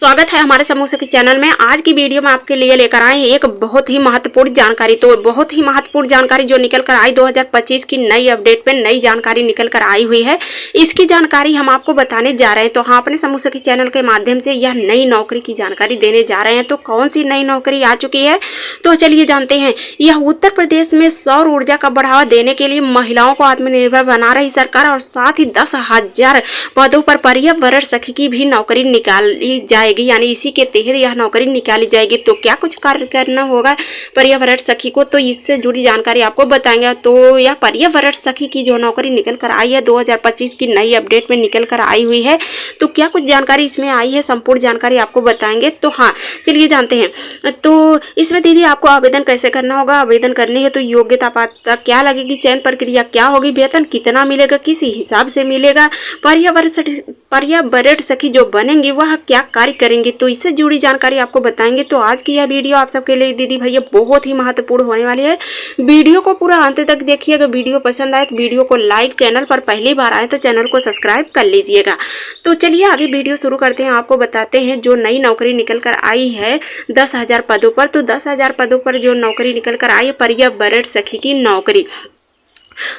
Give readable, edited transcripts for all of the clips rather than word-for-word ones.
स्वागत है हमारे समूह के चैनल में। आज की वीडियो में आपके लिए लेकर आए हैं एक बहुत ही महत्वपूर्ण जानकारी। तो बहुत ही महत्वपूर्ण जानकारी जो निकल कर आई 2025 की नई अपडेट पे नई जानकारी निकल कर आई हुई है। इसकी जानकारी हम आपको बताने जा रहे हैं। तो हाँ, अपने समूह के चैनल के माध्यम से यह नई नौकरी की जानकारी देने जा रहे हैं। तो कौन सी नई नौकरी आ चुकी है, तो चलिए जानते हैं। यह उत्तर प्रदेश में सौर ऊर्जा का बढ़ावा देने के लिए महिलाओं को आत्मनिर्भर बना रही सरकार और साथ ही 10,000 पदों पर पर्यावरण सखी की भी नौकरी निकाली जाएगी, यानी इसी के तहत यह नौकरी निकाली जाएगी। तो क्या कुछ कार्य करना होगा पर्यावरण सखी को, तो इससे जुड़ी जानकारी आपको बताएंगे। तो यह पर्यावरण सखी की जो नौकरी निकल कर आई है 2025 की नई अपडेट में निकल कर आई हुई है, तो क्या कुछ जानकारी इसमें आई है, संपूर्ण जानकारी आपको बताएंगे। तो हाँ, चलिए जानते हैं। तो इसमें दीदी आपको आवेदन कैसे करना होगा, आवेदन करने है तो योग्यता पात्रता क्या लगेगी, चयन प्रक्रिया क्या होगी, वेतन कितना मिलेगा, किस हिसाब से मिलेगा, पर्यावरण सखी जो बनेंगे वह क्या कार्य करेंगे, तो इससे जुड़ी जानकारी आपको बताएंगे। तो आज की यह वीडियो आप सबके लिए दीदी भैया बहुत ही महत्वपूर्ण होने वाली है। वीडियो को पूरा अंत तक देखिएगा। वीडियो पसंद आए तो वीडियो को लाइक, चैनल पर पहली बार आए तो चैनल को सब्सक्राइब कर लीजिएगा। तो चलिए आगे वीडियो शुरू करते हैं। आपको बताते हैं जो नई नौकरी निकल कर आई है 10,000 पदों पर। तो 10,000 पदों पर जो नौकरी निकल कर आई है पर्यावरण सखी की नौकरी,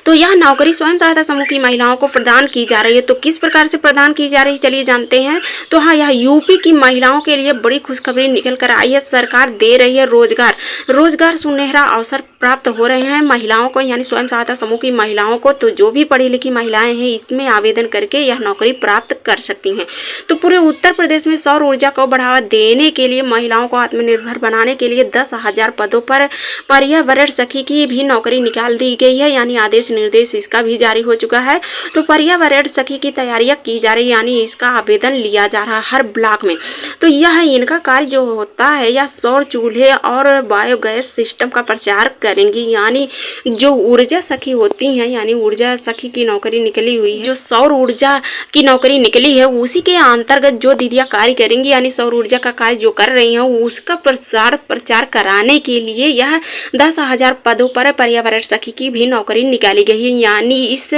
तो यह नौकरी स्वयं सहायता समूह की महिलाओं को प्रदान की जा रही है। तो किस प्रकार से प्रदान की जा रही है, चलिए जानते हैं। तो हाँ, यह यूपी की महिलाओं के लिए बड़ी खुशखबरी निकल कर आई है। सरकार दे रही है रोजगार सुनहरा अवसर प्राप्त हो रहे हैं महिलाओं को, यानी स्वयं सहायता समूह की महिलाओं को। तो जो भी पढ़ी लिखी महिलाएं हैं इसमें आवेदन करके यह नौकरी प्राप्त कर सकती हैं। तो पूरे उत्तर प्रदेश में सौर ऊर्जा को बढ़ावा देने के लिए महिलाओं को आत्मनिर्भर बनाने के लिए 10,000 पदों पर पर्यावरण सखी की भी नौकरी निकाल दी गई है, यानी आदेश निर्देश इसका भी जारी हो चुका है। तो पर्यावरण सखी की तैयारियां की जा रही है, यानी इसका आवेदन लिया जा रहा है हर ब्लॉक में। तो यह इनका कार्य जो होता है या सौर चूल्हे और बायोगैस सिस्टम का प्रचार करेंगी, यानी जो ऊर्जा सखी होती हैं, यानी ऊर्जा सखी की नौकरी निकली हुई है, जो सौर ऊर्जा की नौकरी निकली है उसी के अंतर्गत जो दीदियां कार्य करेंगी, यानी सौर ऊर्जा का कार्य जो कर रही हैं उसका प्रचार कराने के लिए यह 10,000 पदों पर पर्यावरण सखी की भी नौकरी निकाली गई है। यानी इस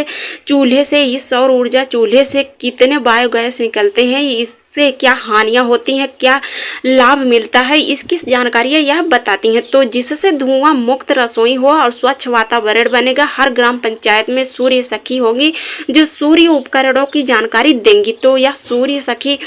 चूल्हे से, इस सौर ऊर्जा चूल्हे से कितने बायोगैस निकलते हैं, इससे क्या हानियां होती हैं, क्या लाभ मिलता है, इसकी जानकारियां यह बताती हैं। तो जिससे धुआं मुक्त रसोई हो और स्वच्छ वातावरण बनेगा। हर ग्राम पंचायत में सूर्य सखी होगी जो सूर्य उपकरणों की जानकारी देंगी। तो यह सूर्य सखी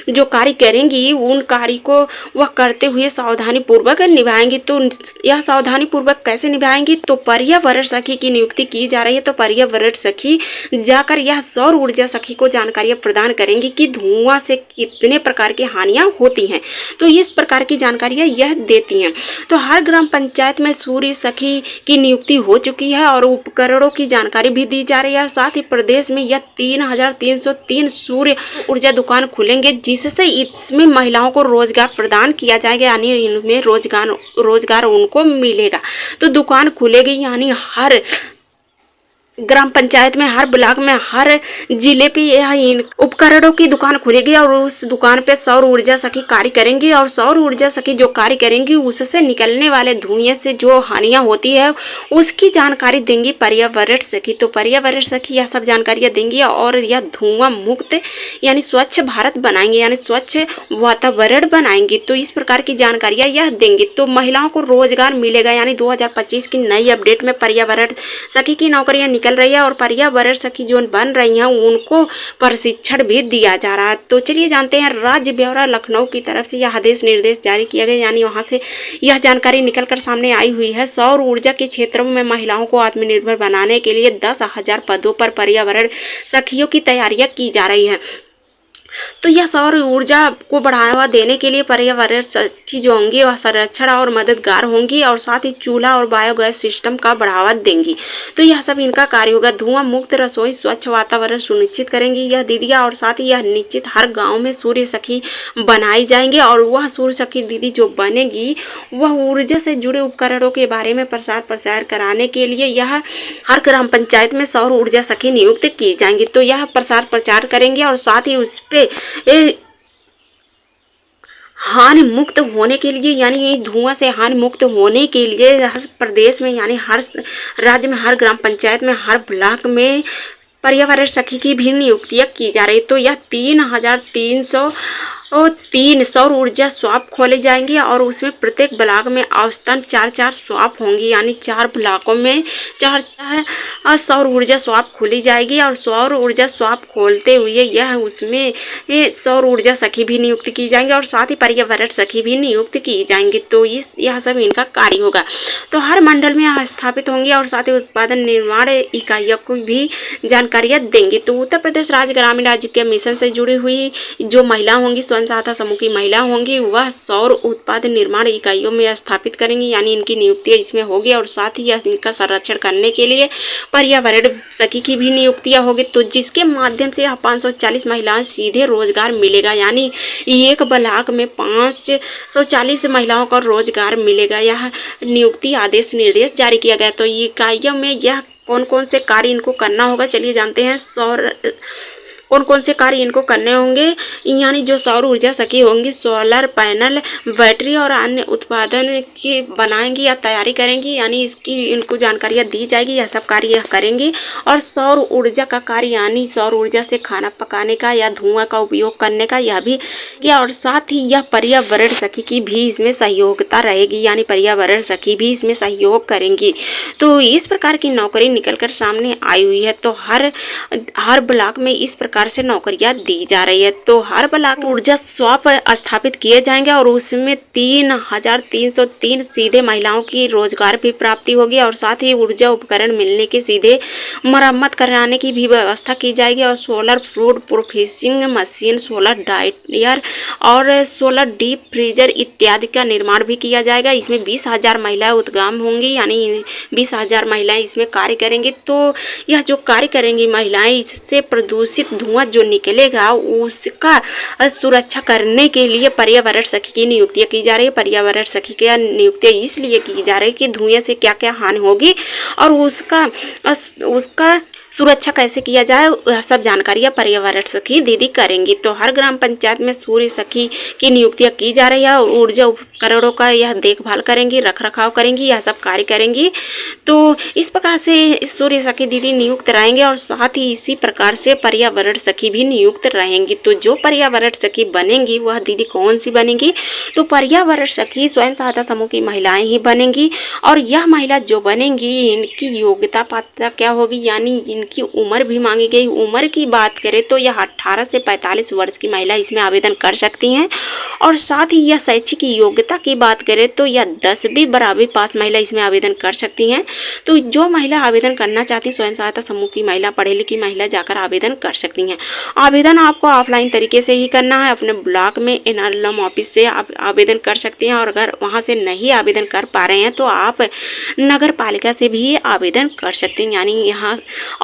जो कार्य करेंगी उन कार्य को वह करते हुए सावधानी पूर्वक निभाएंगी। तो यह सावधानी पूर्वक कैसे निभाएंगी, तो पर्यावरण सखी की नियुक्ति की जा रही है। तो पर्यावरण सखी जाकर यह सौर ऊर्जा सखी को जानकारियां प्रदान करेंगी कि धुआं से कितने प्रकार की हानियां होती हैं। तो इस प्रकार की जानकारियां यह देती हैं। तो हर ग्राम पंचायत में सूर्य सखी की नियुक्ति हो चुकी है और उपकरणों की जानकारी भी दी जा रही है। साथ ही प्रदेश में यह 3,303 सूर्य ऊर्जा दुकान खुलेंगे, जिससे इसमें महिलाओं को रोजगार प्रदान किया जाएगा, यानी इनमें रोजगार उनको मिलेगा। तो दुकान खुलेगी, यानी हर ग्राम पंचायत में, हर ब्लॉक में, हर जिले पे यह इन उपकरणों की दुकान खुलेगी और उस दुकान पे सौर ऊर्जा सखी कार्य करेंगी। और सौर ऊर्जा सखी जो कार्य करेंगी उससे निकलने वाले धुएं से जो हानियां होती है उसकी जानकारी देंगी पर्यावरण सखी। तो पर्यावरण सखी यह सब जानकारियां देंगी और यह धुआं मुक्त यानी स्वच्छ भारत बनाएंगे, यानी स्वच्छ वातावरण बनाएंगी। तो इस प्रकार की जानकारियां यह देंगी। तो महिलाओं को रोजगार मिलेगा, यानी 2025 की नई अपडेट में पर्यावरण सखी की नौकरियां निकल रही है और पर्यावरण सखी जो बन रही हैं उनको प्रशिक्षण भी दिया जा रहा है। तो चलिए जानते हैं। राज्य ब्यौरा लखनऊ की तरफ से यह आदेश निर्देश जारी किया गया, यानी वहां से यह जानकारी निकलकर सामने आई हुई है। सौर ऊर्जा के क्षेत्रों में महिलाओं को आत्मनिर्भर बनाने के लिए 10,000 पदों पर पर्यावरण सखियों की तैयारियां की जा रही है। तो यह सौर ऊर्जा को बढ़ावा देने के लिए पर्यावरण सखी जो होंगी वह संरक्षण और मददगार होंगी और साथ ही चूल्हा और बायोगैस सिस्टम का बढ़ावा देंगी। तो यह सब इनका कार्य होगा। धुआं मुक्त रसोई, स्वच्छ वातावरण सुनिश्चित करेंगी यह दीदियाँ, और साथ ही यह निश्चित हर गांव में सूर्य सखी बनाई जाएंगे। और वह सूर्य सखी दीदी जो बनेगी वह ऊर्जा से जुड़े उपकरणों के बारे में प्रचार कराने के लिए यह हर ग्राम पंचायत में सौर ऊर्जा सखी नियुक्त की जाएंगी। तो यह प्रचार करेंगे और साथ ही उस पे हानि मुक्त होने के लिए, यानी धुआं से हानि मुक्त होने के लिए हर प्रदेश में, यानी हर राज्य में, हर ग्राम पंचायत में, हर ब्लॉक में पर्यावरण सखी की भी नियुक्तियां की जा रही। तो यह 3,300 और 3 सौर ऊर्जा शॉप खोले जाएंगे और उसमें प्रत्येक ब्लॉक में औसतन 4-4 शॉप होंगी, यानी 4 ब्लॉकों में 4 सौर ऊर्जा शॉप खोली जाएगी। और सौर ऊर्जा शॉप खोलते हुए यह उसमें सौर ऊर्जा सखी भी नियुक्त की जाएंगे और साथ ही पर्यावरण सखी भी नियुक्त की जाएंगी। तो यह सब इनका कार्य होगा। तो हर मंडल में यहाँ स्थापित होंगी और साथ ही उत्पादन निर्माण इकाइयों को भी जानकारियाँ देंगी। तो उत्तर प्रदेश राज्य ग्रामीण आजीविका मिशन से जुड़ी हुई जो महिला होंगी, स्वयं सहायता समूह की महिला होंगी, वह सौर उत्पादन निर्माण इकाइयों में स्थापित करेंगी, यानी इनकी नियुक्तियाँ इसमें होगी। और साथ ही इनका संरक्षण करने के लिए पर्यावरण सखी की भी नियुक्तियाँ होगी। तो जिसके माध्यम से 540 महिलाएं सीधे रोजगार मिलेगा, यानी एक ब्लॉक में 540 महिलाओं को रोजगार मिलेगा। यह नियुक्ति आदेश निर्देश जारी किया गया। तो इकाइयों में यह कौन कौन से कार्य इनको करना होगा, चलिए जानते हैं। कौन कौन से कार्य इनको करने होंगे, यानी जो सौर ऊर्जा सखी होंगी सोलर पैनल, बैटरी और अन्य उत्पादन की बनाएंगी या तैयारी करेंगी, यानी इसकी इनको जानकारियाँ दी जाएगी। यह सब कार्य यह करेंगी। और सौर ऊर्जा का कार्य, यानी सौर ऊर्जा से खाना पकाने का या धुआं का उपयोग करने का, यह भी किया। और साथ ही यह पर्यावरण सखी की भी इसमें सहयोगिता रहेगी, यानी पर्यावरण सखी भी इसमें सहयोग करेंगी। तो इस प्रकार की नौकरी निकलकर सामने आई हुई है। तो हर ब्लॉक में इस प्रकार से नौकरियां दी जा रही है। तो हर ब्लॉक ऊर्जा शॉप स्थापित किए जाएंगे और उसमें 3,303 सीधे महिलाओं की रोजगार भी प्राप्ति होगी। और साथ ही ऊर्जा उपकरण मिलने के सीधे मरम्मत कराने की भी व्यवस्था की जाएगी। और solar food processing machine, solar dryer और सोलर डीप फ्रीजर इत्यादि का निर्माण भी किया जाएगा। इसमें 20,000 महिलाएं उद्यम होंगी, यानी 20,000 महिलाएं इसमें कार्य करेंगी। तो यह जो कार्य करेंगी महिलाएं, इससे प्रदूषित धुआं जो निकलेगा उसका सुरक्षा करने के लिए पर्यावरण सखी की नियुक्तियां की जा रही है। पर्यावरण सखी की नियुक्तियां इसलिए की जा रही है कि धुएं से क्या क्या हानि होगी और उसका सुरक्षा कैसे किया जाए, वह सब जानकारियाँ पर्यावरण सखी दीदी करेंगी। तो हर ग्राम पंचायत में सूर्य सखी की नियुक्तियाँ की जा रही है और ऊर्जा उपकरणों का यह देखभाल करेंगी, रख रखाव करेंगी, यह सब कार्य करेंगी। तो इस प्रकार से सूर्य सखी दीदी नियुक्त रहेंगे और साथ ही इसी प्रकार से पर्यावरण सखी भी नियुक्त रहेंगी। तो जो पर्यावरण सखी बनेंगी वह दीदी कौन सी बनेंगी, तो पर्यावरण सखी स्वयं सहायता समूह की महिलाएं ही बनेंगी। और यह महिला जो बनेंगी इनकी योग्यता पात्रता क्या होगी, यानी इनकी उम्र भी मांगी गई। उम्र की बात करें तो यह 18 से 45 वर्ष की महिला इसमें आवेदन कर सकती हैं। और साथ ही यह शैक्षिक योग्यता की बात करें तो यह 10वीं बराबरी पास महिला इसमें आवेदन कर सकती हैं। तो जो महिला आवेदन करना चाहती स्वयं सहायता समूह की महिला, पढ़ी लिखी महिला जाकर आवेदन कर सकती हैं। आवेदन आपको ऑफलाइन तरीके से ही करना है। अपने ब्लॉक में एनआरएलएम ऑफिस से आप आवेदन कर सकते हैं और अगर वहाँ से नहीं आवेदन कर पा रहे हैं तो आप नगर पालिका से भी आवेदन कर सकते हैं, यानी यहाँ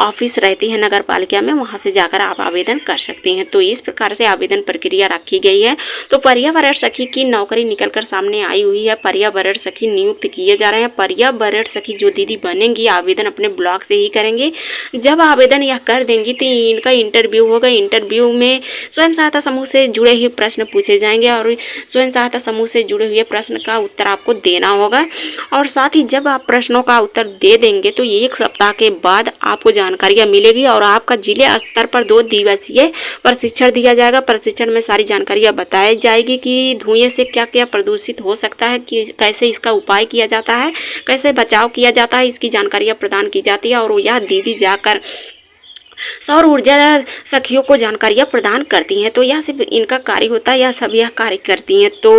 ऑफिस रहती है नगर पालिका में, वहाँ से जाकर आप आवेदन कर सकते हैं। तो इस प्रकार से आवेदन प्रक्रिया रखी गई है। तो पर्यावरण सखी की नौकरी निकलकर सामने आई हुई है। पर्यावरण सखी नियुक्त किए जा रहे हैं। पर्यावरण सखी जो दीदी बनेंगी आवेदन अपने ब्लॉक से ही करेंगे। जब आवेदन यह कर देंगी तो इनका इंटरव्यू होगा। इंटरव्यू में स्वयं सहायता समूह से जुड़े हुए प्रश्न पूछे जाएंगे और स्वयं सहायता समूह से जुड़े हुए प्रश्न का उत्तर आपको देना होगा। और साथ ही जब आप प्रश्नों का उत्तर दे देंगे तो 1 सप्ताह के बाद आपको जानकारियाँ मिलेगी और आपका जिले स्तर पर 2 दिवसीय प्रशिक्षण दिया जाएगा। प्रशिक्षण में सारी जानकारियाँ बताई जाएगी कि धुएं से क्या क्या प्रदूषित हो सकता है, कि कैसे इसका उपाय किया जाता है, कैसे बचाव किया जाता है, इसकी जानकारियाँ प्रदान की जाती है। और यह दीदी जाकर सौर ऊर्जा सखियों को जानकारियाँ प्रदान करती हैं। तो यह सिर्फ इनका कार्य होता है, यह सब यह कार्य करती हैं। तो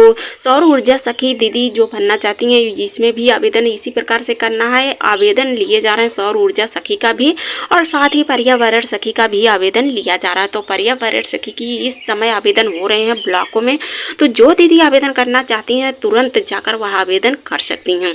सौर ऊर्जा सखी दीदी जो बनना चाहती हैं इसमें भी आवेदन इसी प्रकार से करना है। आवेदन लिए जा रहे हैं सौर ऊर्जा सखी का भी और साथ ही पर्यावरण सखी का भी आवेदन लिया जा रहा है। तो पर्यावरण सखी की इस समय आवेदन हो रहे हैं ब्लॉकों में। तो जो दीदी आवेदन करना चाहती हैं तुरंत जाकर वह आवेदन कर सकती हैं।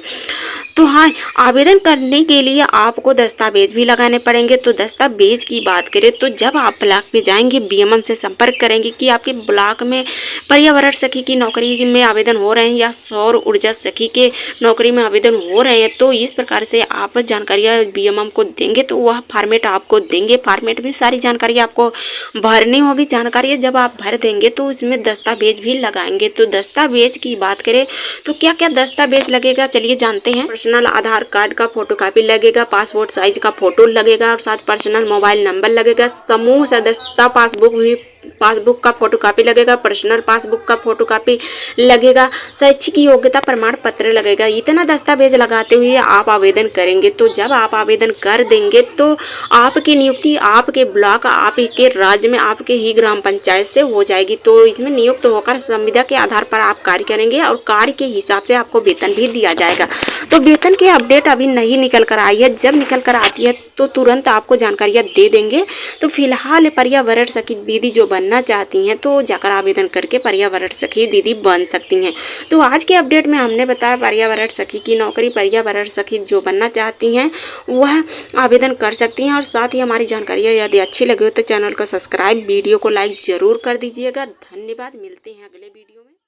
तो हाँ, आवेदन करने के लिए आपको दस्तावेज भी लगाने पड़ेंगे। तो दस्तावेज की बात करें तो जब आप ब्लॉक पे जाएंगे बीएमएम से संपर्क करेंगे कि आपके ब्लॉक में पर्यावरण सखी की नौकरी में आवेदन हो रहे हैं या सौर ऊर्जा सखी के नौकरी में आवेदन हो रहे हैं, तो इस प्रकार से आप जानकारियाँ बीएमएम को देंगे तो वह फॉर्मेट आपको देंगे। फॉर्मेट में सारी जानकारी आपको भरनी होगी। जानकारियाँ जब आप भर देंगे तो उसमें दस्तावेज भी लगाएंगे। तो दस्तावेज की बात करें तो क्या क्या दस्तावेज लगेगा, चलिए जानते हैं। पर्सनल आधार कार्ड का फोटोकॉपी लगेगा, पासपोर्ट साइज का फोटो लगेगा और साथ पर्सनल मोबाइल नंबर लगेगा, समूह सदस्यता पासबुक भी पासबुक का फोटोकॉपी लगेगा, पर्सनल पासबुक का फोटोकॉपी लगेगा, शैक्षिक योग्यता प्रमाण पत्र लगेगा। इतना दस्तावेज लगाते हुए आप आवेदन करेंगे। तो जब आप आवेदन कर देंगे तो आपकी नियुक्ति आपके ब्लॉक, आपके राज्य में, आपके ही ग्राम पंचायत से हो जाएगी। तो इसमें नियुक्त होकर संविदा के आधार पर आप कार्य करेंगे और कार्य के हिसाब से आपको वेतन भी दिया जाएगा। तो वेतन की अपडेट अभी नहीं निकल कर आई है, जब निकल कर आती है तो तुरंत आपको जानकारियाँ दे देंगे। तो फिलहाल पर्यावरण सखी दीदी जो बनना चाहती हैं तो जाकर आवेदन करके पर्यावरण सखी दीदी बन सकती हैं। तो आज के अपडेट में हमने बताया पर्यावरण सखी की नौकरी, पर्यावरण सखी जो बनना चाहती हैं वह आवेदन कर सकती हैं। और साथ ही हमारी जानकारियाँ यदि अच्छी लगी हो तो चैनल को सब्सक्राइब, वीडियो को लाइक ज़रूर कर दीजिएगा। धन्यवाद, मिलते हैं अगले वीडियो में।